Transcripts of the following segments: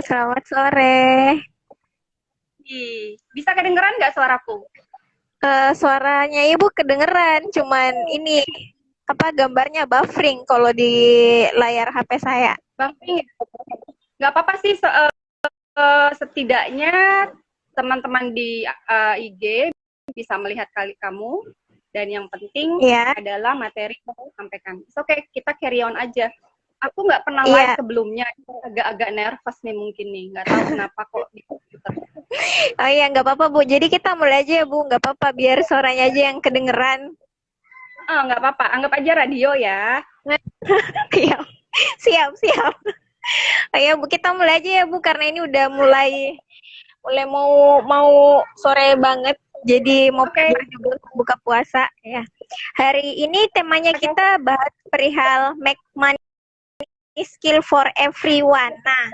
Selamat sore. Bisa kedengeran nggak suaraku? Suaranya Ibu kedengeran, cuman ini apa gambarnya buffering kalau di layar HP saya. Bang, nggak apa-apa sih. Setidaknya teman-teman di IG bisa melihat kali kamu. Dan yang penting Iya, adalah materi yang kamu sampaikan. Oke, kita carry on aja. Aku nggak pernah live iya. sebelumnya, agak-agak nervous nih mungkin nih. Nggak tahu kenapa kok di komputer. Oh iya, nggak apa-apa Bu. Jadi kita mulai aja ya Bu, nggak apa-apa biar suaranya aja yang kedengeran. Nggak apa-apa, anggap aja radio ya. Siap, siap, siap. Oh iya Bu, kita mulai aja ya Bu, karena ini udah mulai mulai mau mau sore banget. Jadi mau Oke, prepare juga untuk buka puasa ya. Hari ini temanya oke. kita bahas perihal make money skill for everyone. Nah,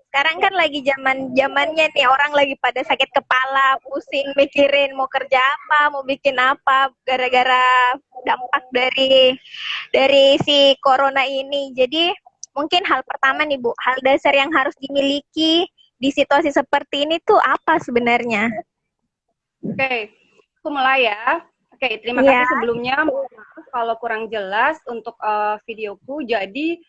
sekarang kan lagi zamannya nih orang lagi pada sakit kepala, pusing mikirin mau kerja apa, mau bikin apa gara-gara dampak dari si corona ini. Jadi mungkin hal pertama nih Bu, hal dasar yang harus dimiliki di situasi seperti ini tuh apa sebenarnya? Oke, aku mulai ya. Oke, terima Ya, kasih sebelumnya. Mohon maaf kalau kurang jelas untuk videoku. Jadi,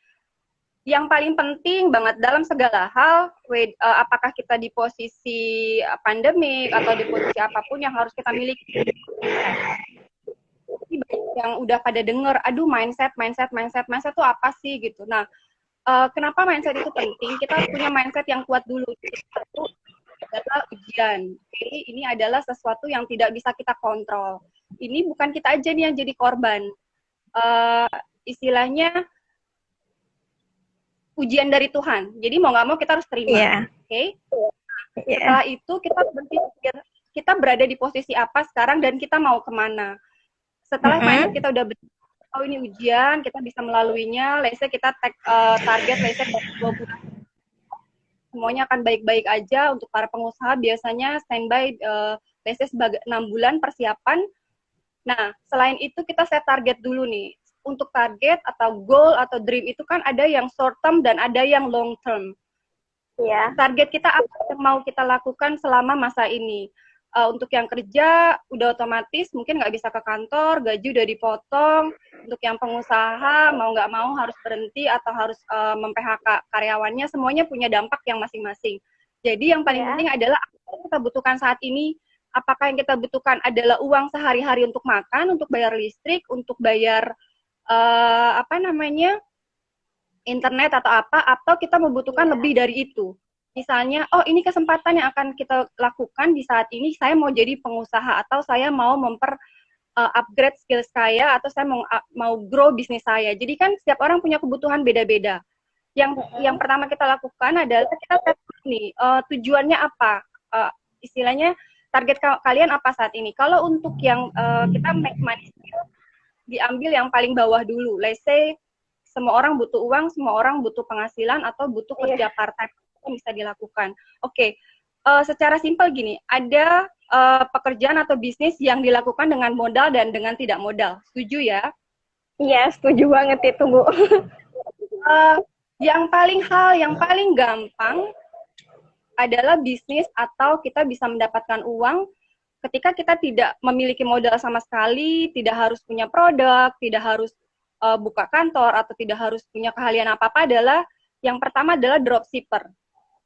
yang paling penting banget dalam segala hal, apakah kita di posisi pandemik atau di posisi apapun yang harus kita miliki. Yang udah pada denger, aduh mindset tuh apa sih gitu. Nah, kenapa mindset itu penting? Kita harus punya mindset yang kuat dulu. Satu adalah ujian. Jadi ini adalah sesuatu yang tidak bisa kita kontrol. Ini bukan kita aja nih yang jadi korban. Uh, Istilahnya ujian dari Tuhan. Jadi mau nggak mau kita harus terima. iya, Oke? Okay? iya. Setelah itu kita berpikir kita berada di posisi apa sekarang dan kita mau kemana. Setelah mindset Mm-mm. kita udah oh ini ujian, kita bisa melaluinya. Let's say kita target let's say 2 bulan, semuanya akan baik-baik aja. Untuk para pengusaha biasanya standby let's say sebagai 6 bulan persiapan. Nah, selain itu kita set target dulu nih. Untuk target atau goal atau dream itu kan ada yang short term dan ada yang long term. Iya. Target kita apa yang mau kita lakukan selama masa ini. Untuk yang kerja udah otomatis mungkin nggak bisa ke kantor, gaji udah dipotong. Untuk yang pengusaha mau nggak mau harus berhenti atau harus mem-PHK karyawannya, semuanya punya dampak yang masing-masing. Jadi yang paling Iya. penting adalah apa yang kita butuhkan saat ini. Apakah yang kita butuhkan adalah uang sehari-hari untuk makan, untuk bayar listrik, untuk bayar apa namanya internet atau apa, atau kita membutuhkan Iya. lebih dari itu. Misalnya, oh ini kesempatan yang akan kita lakukan di saat ini, saya mau jadi pengusaha atau saya mau upgrade skill saya atau saya mau grow bisnis saya. Jadi kan setiap orang punya kebutuhan beda-beda. Yang pertama kita lakukan adalah kita set nih tujuannya apa, istilahnya target kalian apa saat ini. Kalau untuk yang kita make money skill, diambil yang paling bawah dulu. Let's say semua orang butuh uang, semua orang butuh penghasilan atau butuh kerja Iya. part time yang bisa dilakukan. Oke, secara simpel gini, ada pekerjaan atau bisnis yang dilakukan dengan modal dan dengan tidak modal. Setuju ya? Iya, setuju banget itu, Bu. Uh, yang paling gampang adalah bisnis atau kita bisa mendapatkan uang ketika kita tidak memiliki modal sama sekali, tidak harus punya produk, tidak harus buka kantor atau tidak harus punya keahlian apa-apa adalah yang pertama adalah dropshipper.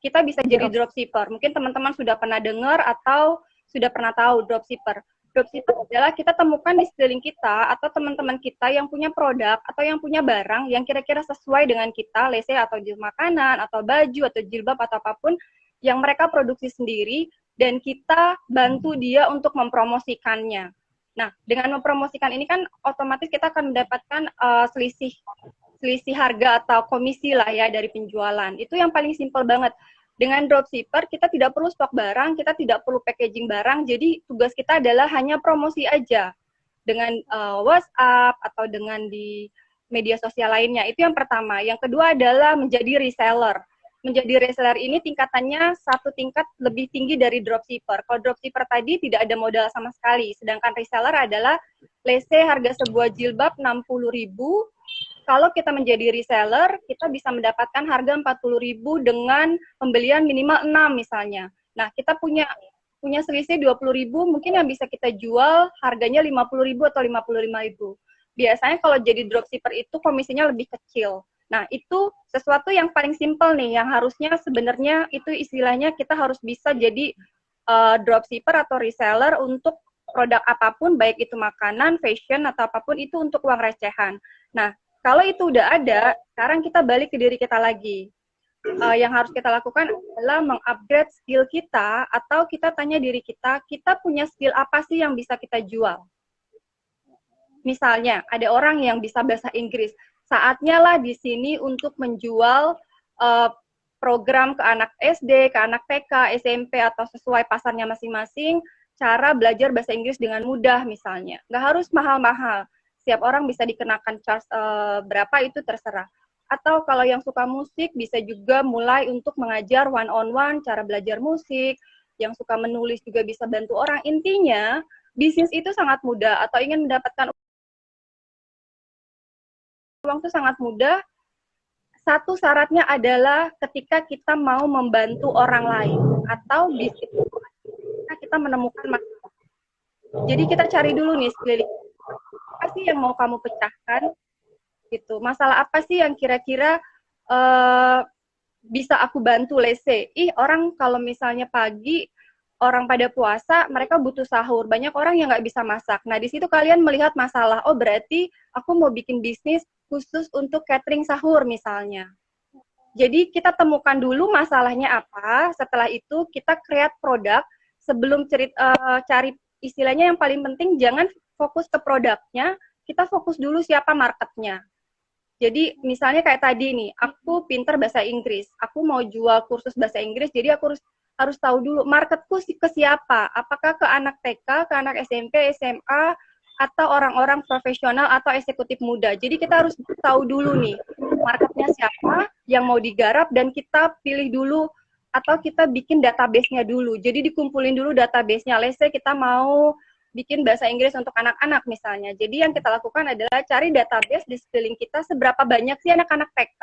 Kita bisa jadi Drop. dropshipper. Mungkin teman-teman sudah pernah dengar atau sudah pernah tahu dropshipper. Dropshipper adalah kita temukan di sekeliling kita atau teman-teman kita yang punya produk atau yang punya barang yang kira-kira sesuai dengan kita, let's say atau jilbab makanan atau baju atau jilbab atau apapun yang mereka produksi sendiri dan kita bantu dia untuk mempromosikannya. Nah, dengan mempromosikan ini kan otomatis kita akan mendapatkan selisih harga atau komisi lah ya dari penjualan. Itu yang paling simpel banget. Dengan dropshipper kita tidak perlu stok barang, kita tidak perlu packaging barang, jadi tugas kita adalah hanya promosi aja dengan WhatsApp atau dengan di media sosial lainnya. Itu yang pertama. Yang kedua adalah menjadi reseller. Menjadi reseller ini tingkatannya satu tingkat lebih tinggi dari dropshipper. Kalau dropshipper tadi tidak ada modal sama sekali, sedangkan reseller adalah let's say harga sebuah jilbab 60.000, kalau kita menjadi reseller, kita bisa mendapatkan harga 40.000 dengan pembelian minimal 6 misalnya. Nah, kita punya selisih 20.000, mungkin yang bisa kita jual harganya 50.000 atau 55.000. Biasanya kalau jadi dropshipper itu komisinya lebih kecil. Nah, itu sesuatu yang paling simpel nih, yang harusnya sebenarnya itu istilahnya kita harus bisa jadi dropshipper atau reseller untuk produk apapun, baik itu makanan, fashion, atau apapun itu untuk uang recehan. Nah, kalau itu udah ada, sekarang kita balik ke diri kita lagi. Yang harus kita lakukan adalah mengupgrade skill kita, atau kita tanya diri kita punya skill apa sih yang bisa kita jual? Misalnya, ada orang yang bisa bahasa Inggris, saatnya lah di sini untuk menjual program ke anak SD, ke anak TK, SMP, atau sesuai pasarnya masing-masing, cara belajar bahasa Inggris dengan mudah misalnya. Nggak harus mahal-mahal. Setiap orang bisa dikenakan charge berapa itu terserah. Atau kalau yang suka musik bisa juga mulai untuk mengajar one-on-one cara belajar musik. Yang suka menulis juga bisa bantu orang. Intinya, bisnis itu sangat mudah, atau ingin mendapatkan uang itu sangat mudah. Satu syaratnya adalah ketika kita mau membantu orang lain, atau bisnis kita menemukan masalah. Jadi kita cari dulu nih sekeliling, apa sih yang mau kamu pecahkan? Gitu. Masalah apa sih yang kira-kira bisa aku bantu? Lese, orang kalau misalnya pagi orang pada puasa, mereka butuh sahur. Banyak orang yang nggak bisa masak. Nah, di situ kalian melihat masalah. Oh, berarti aku mau bikin bisnis khusus untuk catering sahur misalnya. Jadi kita temukan dulu masalahnya apa. Setelah itu kita create produk. Sebelum cari istilahnya yang paling penting, jangan fokus ke produknya. Kita fokus dulu siapa marketnya. Jadi misalnya kayak tadi nih, aku pinter bahasa Inggris. Aku mau jual kursus bahasa Inggris, jadi aku harus tahu dulu marketku ke siapa. Apakah ke anak TK, ke anak SMP, SMA, atau orang-orang profesional atau eksekutif muda. Jadi kita harus tahu dulu nih, marketnya siapa yang mau digarap, dan kita pilih dulu atau kita bikin database-nya dulu. Jadi dikumpulin dulu database-nya. Let's say kita mau bikin bahasa Inggris untuk anak-anak misalnya. Jadi yang kita lakukan adalah cari database di sekeliling kita, seberapa banyak sih anak-anak TK,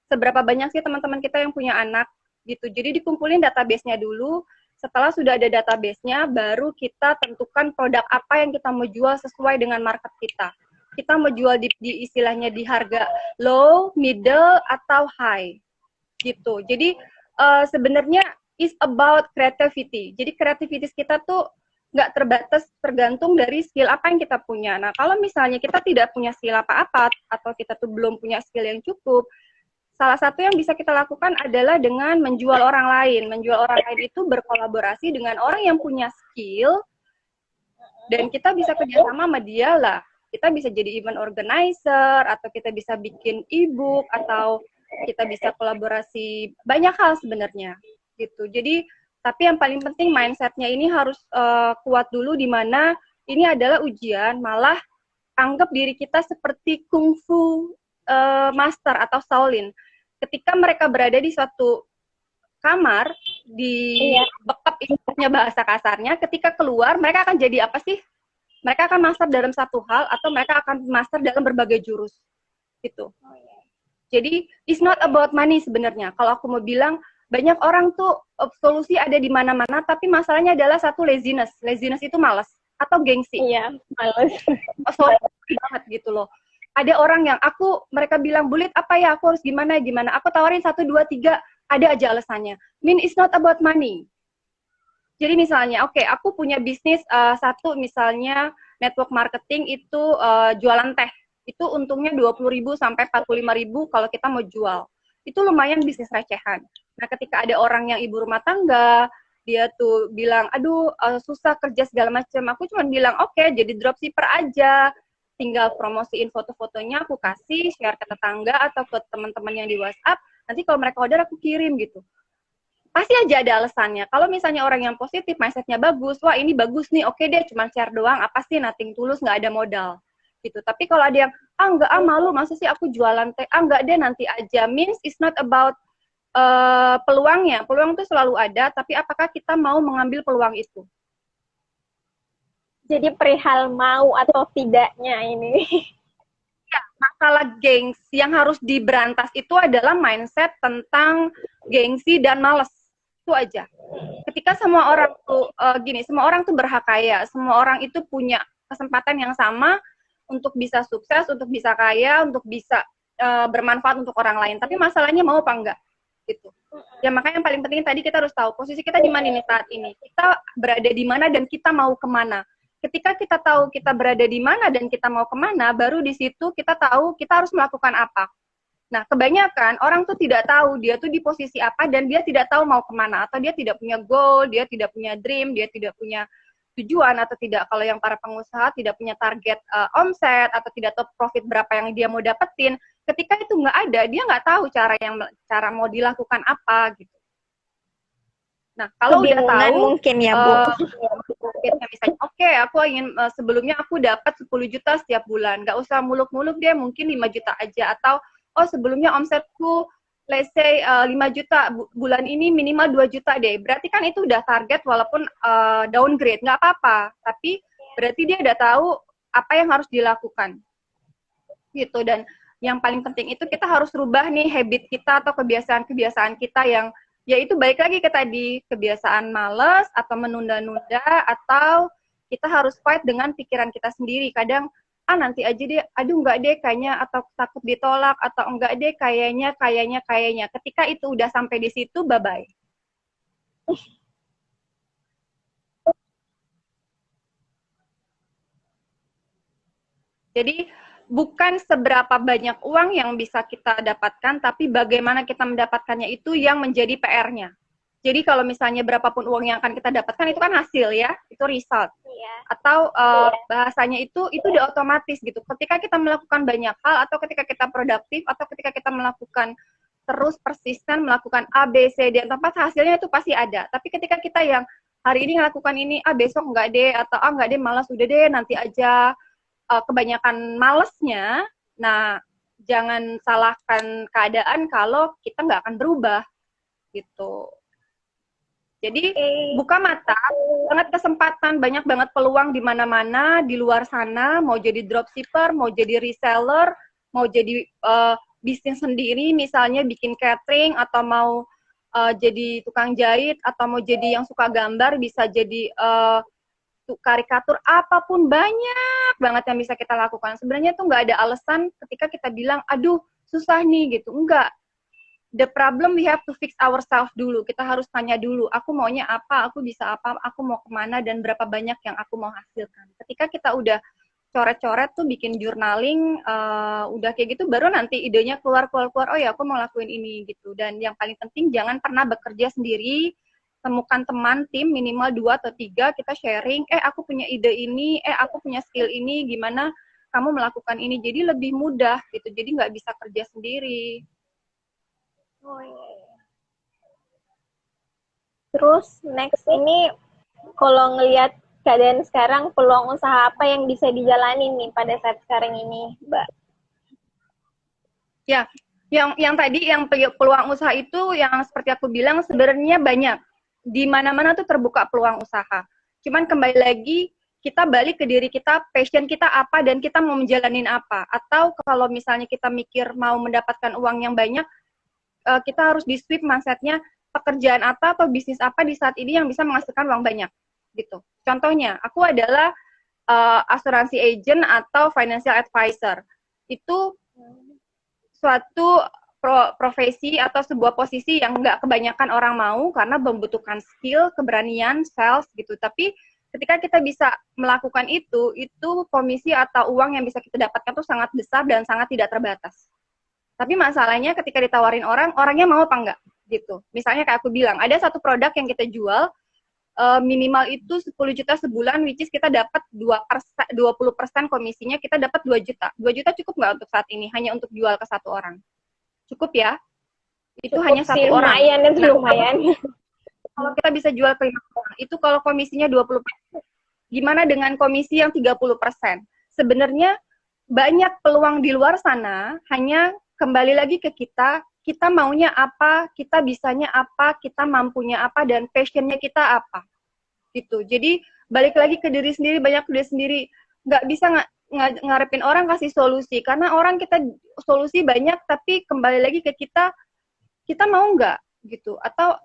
seberapa banyak sih teman-teman kita yang punya anak, gitu. Jadi dikumpulin database-nya dulu. Setelah sudah ada database-nya, baru kita tentukan produk apa yang kita mau jual sesuai dengan market kita. Kita mau jual di istilahnya di harga low, middle, atau high, gitu. Jadi sebenarnya is about creativity. Jadi kreativitas kita tuh nggak terbatas, tergantung dari skill apa yang kita punya. Nah, kalau misalnya kita tidak punya skill apa-apa, atau kita tuh belum punya skill yang cukup, salah satu yang bisa kita lakukan adalah dengan menjual orang lain. Menjual orang lain itu berkolaborasi dengan orang yang punya skill, dan kita bisa kerjasama sama dia lah. Kita bisa jadi event organizer, atau kita bisa bikin e-book, atau kita bisa kolaborasi banyak hal sebenarnya, gitu. Jadi, tapi yang paling penting mindset-nya ini harus kuat dulu, di mana ini adalah ujian. Malah anggap diri kita seperti kungfu master atau Shaolin. Ketika mereka berada di suatu kamar, di bekap istilahnya bahasa kasarnya, ketika keluar mereka akan jadi apa sih? Mereka akan master dalam satu hal, atau mereka akan master dalam berbagai jurus, gitu. Jadi it's not about money sebenarnya. Kalau aku mau bilang, banyak orang tuh solusi ada di mana-mana, tapi masalahnya adalah satu, laziness. Laziness itu malas atau gengsi. Iya, malas. Sorry banget gitu loh. Ada orang yang mereka bilang, Bulit apa ya, aku harus gimana. Aku tawarin 1, 2, 3, ada aja alasannya. It's not about money. Jadi misalnya, oke, aku punya bisnis satu, misalnya network marketing itu jualan teh. Itu untungnya 20.000 sampai 45.000 kalau kita mau jual. Itu lumayan bisnis recehan. Nah, ketika ada orang yang ibu rumah tangga, dia tuh bilang, aduh susah kerja segala macam. Aku cuma bilang, oke, jadi dropshipper aja. Tinggal promosiin foto-fotonya, aku kasih, share ke tetangga atau ke teman-teman yang di WhatsApp. Nanti kalau mereka order, aku kirim gitu. Pasti aja ada alasannya. Kalau misalnya orang yang positif, mindset-nya bagus, wah ini bagus nih, oke deh, cuma share doang, apa sih, nothing tulus, nggak ada modal. Gitu. Tapi kalau ada yang, enggak, malu, masa sih aku jualan teh, enggak deh, nanti aja. Means it's not about peluangnya. Peluang itu selalu ada, tapi apakah kita mau mengambil peluang itu? Jadi perihal mau atau tidaknya ini. Ya, masalah gengsi yang harus diberantas itu adalah mindset tentang gengsi dan malas. Itu aja. Ketika semua orang tuh semua orang tuh berhak kaya, semua orang itu punya kesempatan yang sama untuk bisa sukses, untuk bisa kaya, untuk bisa bermanfaat untuk orang lain. Tapi masalahnya mau apa enggak? Gitu. Ya makanya yang paling penting tadi kita harus tahu posisi kita di mana nih saat ini. Kita berada di mana dan kita mau kemana. Ketika kita tahu kita berada di mana dan kita mau kemana, baru di situ kita tahu kita harus melakukan apa. Nah, kebanyakan orang tuh tidak tahu dia tuh di posisi apa dan dia tidak tahu mau kemana, atau dia tidak punya goal, dia tidak punya dream, dia tidak punya tujuan, atau tidak, kalau yang para pengusaha tidak punya target omset, atau tidak tahu profit berapa yang dia mau dapetin. Ketika itu nggak ada, dia nggak tahu cara mau dilakukan apa gitu. Nah, kalau udah tahu mungkin ya, Bu. Misalnya, oke, aku ingin sebelumnya aku dapat 10 juta setiap bulan. Nggak usah muluk-muluk deh, mungkin 5 juta aja. Atau, oh sebelumnya omsetku, let's say 5 juta, bulan ini minimal 2 juta deh. Berarti kan itu udah target walaupun downgrade, nggak apa-apa. Tapi berarti dia udah tahu apa yang harus dilakukan. Gitu, dan yang paling penting itu kita harus rubah nih habit kita atau kebiasaan-kebiasaan kita yang yaitu balik lagi ke tadi, kebiasaan malas atau menunda-nunda, atau kita harus fight dengan pikiran kita sendiri. Kadang, nanti aja deh, aduh enggak deh kayaknya, atau takut ditolak, atau enggak deh kayaknya. Ketika itu udah sampai di situ, bye-bye. Jadi, bukan seberapa banyak uang yang bisa kita dapatkan, tapi bagaimana kita mendapatkannya itu yang menjadi PR-nya. Jadi kalau misalnya berapapun uang yang akan kita dapatkan itu kan hasil ya, itu result. Atau bahasanya itu udah otomatis gitu. Ketika kita melakukan banyak hal, atau ketika kita produktif, atau ketika kita melakukan terus persisten melakukan A, B, C, D, tempat hasilnya itu pasti ada. Tapi ketika kita yang hari ini melakukan ini, besok enggak deh, atau enggak deh malas, udah deh nanti aja, kebanyakan malesnya, nah jangan salahkan keadaan kalau kita nggak akan berubah gitu. Jadi buka mata, banget kesempatan, banyak banget peluang di mana-mana di luar sana, mau jadi dropshipper, mau jadi reseller, mau jadi bisnis sendiri, misalnya bikin catering, atau mau jadi tukang jahit, atau mau jadi yang suka gambar, bisa jadi karikatur, apapun banyak banget yang bisa kita lakukan. Sebenarnya tuh nggak ada alasan ketika kita bilang, aduh susah nih gitu. Enggak. The problem we have to fix ourselves dulu. Kita harus tanya dulu, aku maunya apa, aku bisa apa, aku mau kemana, dan berapa banyak yang aku mau hasilkan. Ketika kita udah coret-coret tuh, bikin journaling, udah kayak gitu, baru nanti idenya keluar, oh ya aku mau lakuin ini gitu. Dan yang paling penting, jangan pernah bekerja sendiri. Temukan teman, tim minimal 2 atau 3, kita sharing, aku punya ide ini, aku punya skill ini, gimana kamu melakukan ini, jadi lebih mudah gitu, jadi nggak bisa kerja sendiri. Oh, iya. Terus next ini, kalau ngelihat keadaan sekarang, peluang usaha apa yang bisa dijalani nih pada saat sekarang ini, Mbak? Ya, yang tadi, yang peluang usaha itu, yang seperti aku bilang, sebenarnya banyak. Di mana-mana tuh terbuka peluang usaha. Cuman kembali lagi, kita balik ke diri kita, passion kita apa, dan kita mau menjalanin apa. Atau kalau misalnya kita mikir mau mendapatkan uang yang banyak, kita harus di-sweep mindset-nya, pekerjaan apa atau bisnis apa di saat ini yang bisa menghasilkan uang banyak. Gitu. Contohnya, aku adalah asuransi agent atau financial advisor. Itu suatu profesi atau sebuah posisi yang nggak kebanyakan orang mau karena membutuhkan skill, keberanian, sales gitu. Tapi ketika kita bisa melakukan itu komisi atau uang yang bisa kita dapatkan tuh sangat besar dan sangat tidak terbatas. Tapi masalahnya ketika ditawarin orangnya mau apa enggak gitu. Misalnya kayak aku bilang, ada satu produk yang kita jual, minimal itu 10 juta sebulan, which is kita dapat 20% komisinya, kita dapat 2 juta. 2 juta cukup nggak untuk saat ini, hanya untuk jual ke satu orang? Cukup ya? Itu cukup hanya satu orang. Lumayan, itu lumayan. Kalau kita bisa jual ke 5 orang, itu kalau komisinya 20%. Gimana dengan komisi yang 30%? Sebenarnya banyak peluang di luar sana, hanya kembali lagi ke kita maunya apa, kita bisanya apa, kita mampunya apa, dan passionnya kita apa. Gitu. Jadi balik lagi ke diri sendiri, banyak ke diri sendiri. ngarepin orang kasih solusi, karena orang kita solusi banyak, tapi kembali lagi ke kita mau nggak gitu, atau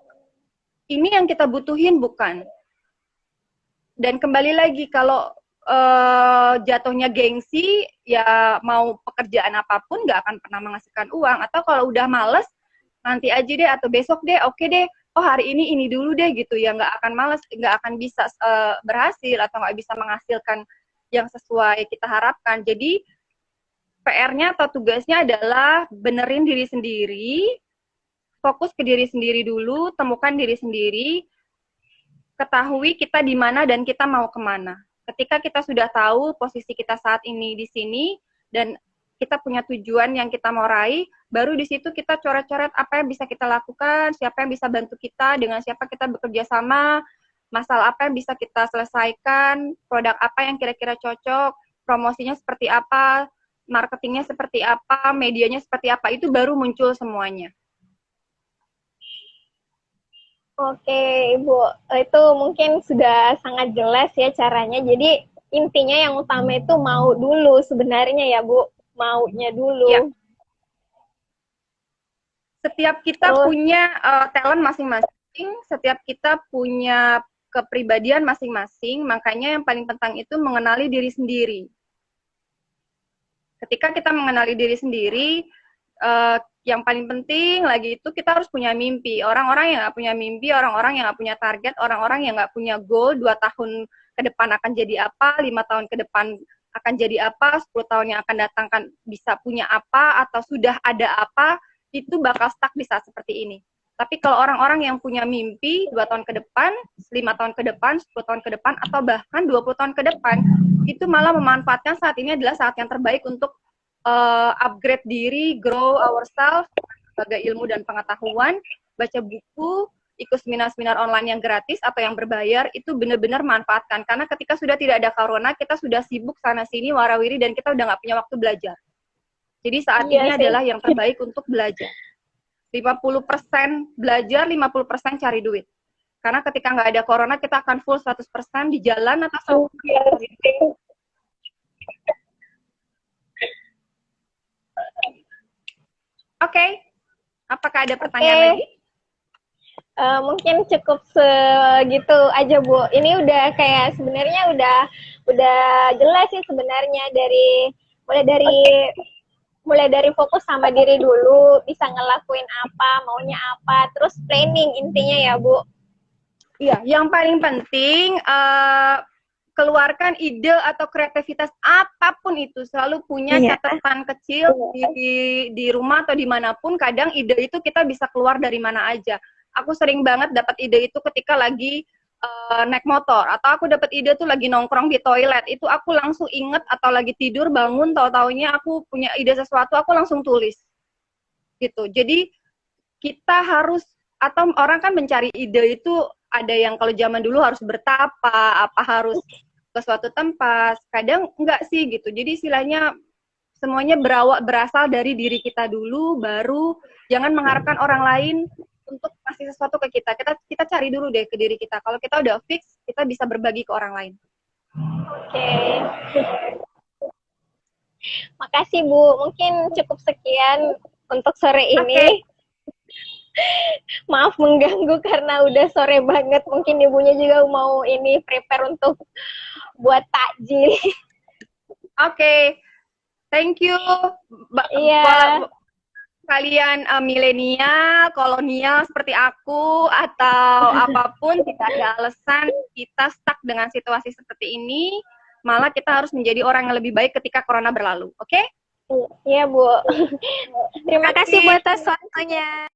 ini yang kita butuhin bukan. Dan kembali lagi kalau jatuhnya gengsi, ya mau pekerjaan apapun nggak akan pernah menghasilkan uang. Atau kalau udah males, nanti aja deh atau besok deh, oke deh, oh hari ini dulu deh gitu, ya nggak akan males, nggak akan bisa berhasil atau nggak bisa menghasilkan yang sesuai kita harapkan. Jadi PR-nya atau tugasnya adalah benerin diri sendiri, fokus ke diri sendiri dulu, temukan diri sendiri, ketahui kita di mana dan kita mau kemana. Ketika kita sudah tahu posisi kita saat ini di sini dan kita punya tujuan yang kita mau raih, baru di situ kita coret-coret apa yang bisa kita lakukan, siapa yang bisa bantu kita, dengan siapa kita bekerja sama, masalah apa yang bisa kita selesaikan, produk apa yang kira-kira cocok, promosinya seperti apa, marketingnya seperti apa, medianya seperti apa, itu baru muncul semuanya. Oke, Ibu. Itu mungkin sudah sangat jelas ya caranya. Jadi intinya yang utama itu mau dulu sebenarnya ya, Bu. Maunya dulu. Ya. Setiap kita punya talent masing-masing, setiap kita punya kepribadian masing-masing, makanya yang paling penting itu mengenali diri sendiri. Ketika kita mengenali diri sendiri, yang paling penting lagi itu kita harus punya mimpi. Orang-orang yang nggak punya mimpi, orang-orang yang nggak punya target, orang-orang yang nggak punya goal, 2 tahun ke depan akan jadi apa, 5 tahun ke depan akan jadi apa, 10 tahun yang akan datang kan bisa punya apa, atau sudah ada apa, itu bakal stuck di saat seperti ini. Tapi kalau orang-orang yang punya mimpi 2 tahun ke depan, 5 tahun ke depan, 10 tahun ke depan, atau bahkan 20 tahun ke depan, itu malah memanfaatkan saat ini adalah saat yang terbaik untuk upgrade diri, grow ourselves, sebagai ilmu dan pengetahuan, baca buku, ikut seminar-seminar online yang gratis atau yang berbayar, itu benar-benar manfaatkan. Karena ketika sudah tidak ada corona, kita sudah sibuk sana-sini, warawiri, dan kita udah nggak punya waktu belajar. Jadi saat ini adalah yang terbaik untuk belajar. 50% belajar, 50% cari duit. Karena ketika nggak ada corona, kita akan full 100% di jalan atau Oke. Apakah ada pertanyaan lagi? Mungkin cukup segitu aja, Bu. Ini udah kayak sebenarnya udah jelas sih sebenarnya mulai dari fokus sama diri dulu, bisa ngelakuin apa, maunya apa, terus planning intinya ya, Bu. Iya, yang paling penting keluarkan ide atau kreativitas apapun itu, selalu punya catatan kecil di rumah atau dimanapun. Kadang ide itu kita bisa keluar dari mana aja. Aku sering banget dapat ide itu ketika lagi naik motor, atau aku dapat ide tuh lagi nongkrong di toilet, itu aku langsung inget, atau lagi tidur bangun tahu-taunya aku punya ide sesuatu, aku langsung tulis gitu. Jadi kita harus, atau orang kan mencari ide itu ada yang kalau zaman dulu harus bertapa, apa harus ke suatu tempat, kadang enggak sih gitu. Jadi istilahnya semuanya berasal dari diri kita dulu, baru jangan mengharapkan orang lain untuk kasih sesuatu ke kita. Kita cari dulu deh ke diri kita. Kalau kita udah fix, kita bisa berbagi ke orang lain. Oke. Makasih, Bu. Mungkin cukup sekian untuk sore ini. Maaf mengganggu karena udah sore banget. Mungkin ibunya juga mau ini prepare untuk buat takjil. Oke. Thank you. Iya. Kalian milenial, kolonial seperti aku, atau apapun, tidak ada alasan kita stuck dengan situasi seperti ini. Malah kita harus menjadi orang yang lebih baik ketika corona berlalu. Oke? Iya, Bu. Terima kasih buat atas waktunya.